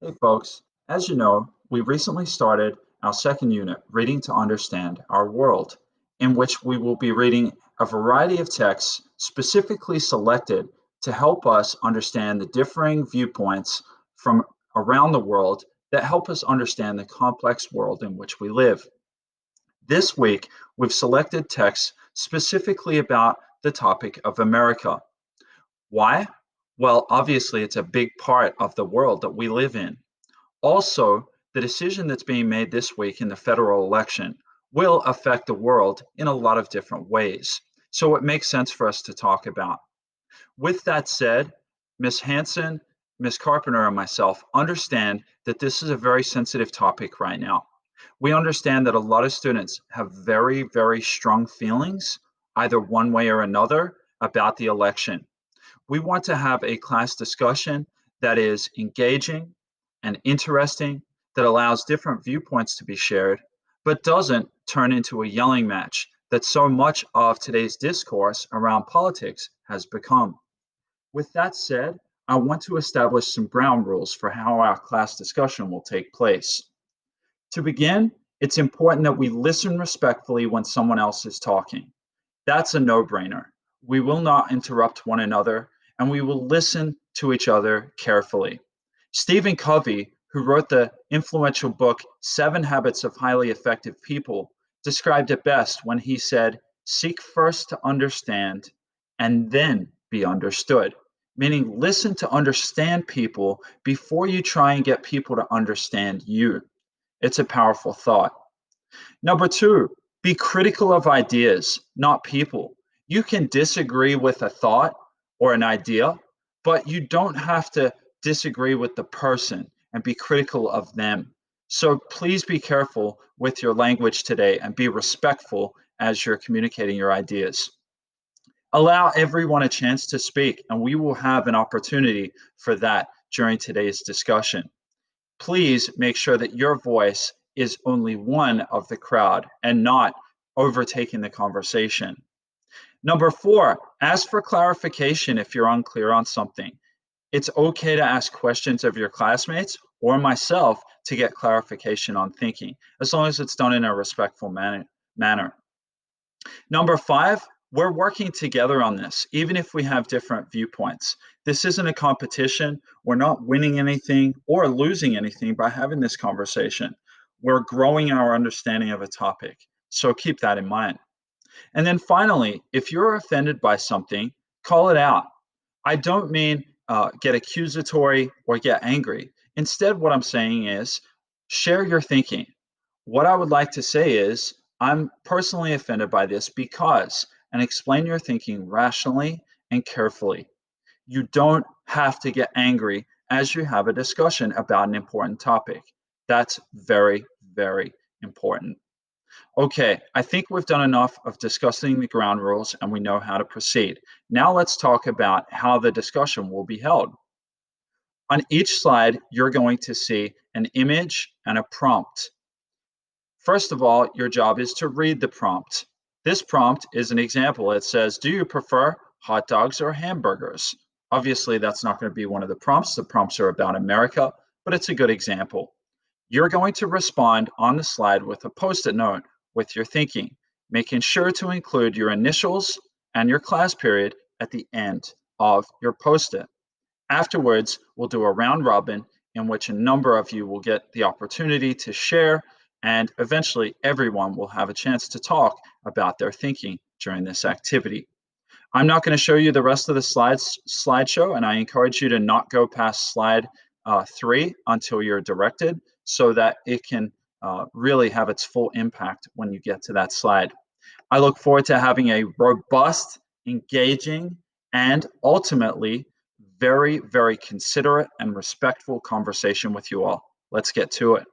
Hey folks, as you know, we recently started our second unit, Reading to Understand Our World, in which we will be reading a variety of texts specifically selected to help us understand the differing viewpoints from around the world that help us understand the complex world in which we live. This week, we've selected texts specifically about the topic of America. Why? Well, obviously, it's a big part of the world that we live in. Also, the decision that's being made this week in the federal election will affect the world in a lot of different ways. So it makes sense for us to talk about. With that said, Ms. Hanson, Ms. Carpenter, and myself understand that this is a very sensitive topic right now. We understand that a lot of students have very, very strong feelings, either one way or another, about the election. We want to have a class discussion that is engaging and interesting, that allows different viewpoints to be shared, but doesn't turn into a yelling match that so much of today's discourse around politics has become. With that said, I want to establish some ground rules for how our class discussion will take place. To begin, it's important that we listen respectfully when someone else is talking. That's a no-brainer. We will not interrupt one another, and we will listen to each other carefully. Stephen Covey, who wrote the influential book Seven Habits of Highly Effective People, described it best when he said, "Seek first to understand and then be understood," meaning listen to understand people before you try and get people to understand you. It's a powerful thought. Number two, be critical of ideas, not people. You can disagree with a thought or an idea, but you don't have to disagree with the person and be critical of them. So please be careful with your language today and be respectful as you're communicating your ideas. Allow everyone a chance to speak, and we will have an opportunity for that during today's discussion. Please make sure that your voice is only one of the crowd and not overtaking the conversation. Number four, ask for clarification if you're unclear on something. It's okay to ask questions of your classmates or myself to get clarification on thinking, as long as it's done in a respectful manner. Number five, we're working together on this, even if we have different viewpoints. This isn't a competition. We're not winning anything or losing anything by having this conversation. We're growing our understanding of a topic. So keep that in mind. And then finally, if you're offended by something, call it out. I don't mean get accusatory or get angry. Instead, what I'm saying is share your thinking. What I would like to say is, I'm personally offended by this because, and explain your thinking rationally and carefully. You don't have to get angry as you have a discussion about an important topic. That's very, very important. Okay, I think we've done enough of discussing the ground rules and we know how to proceed. Now let's talk about how the discussion will be held. On each slide, you're going to see an image and a prompt. First of all, your job is to read the prompt. This prompt is an example. It says, do you prefer hot dogs or hamburgers? Obviously, that's not going to be one of the prompts. The prompts are about America, but it's a good example. You're going to respond on the slide with a Post-it note with your thinking, making sure to include your initials and your class period at the end of your Post-it. Afterwards, we'll do a round robin in which a number of you will get the opportunity to share, and eventually everyone will have a chance to talk about their thinking during this activity. I'm not going to show you the rest of the slideshow, and I encourage you to not go past slide 3 until you're directed so that it can really have its full impact when you get to that slide. I look forward to having a robust, engaging, and ultimately very, very considerate and respectful conversation with you all. Let's get to it.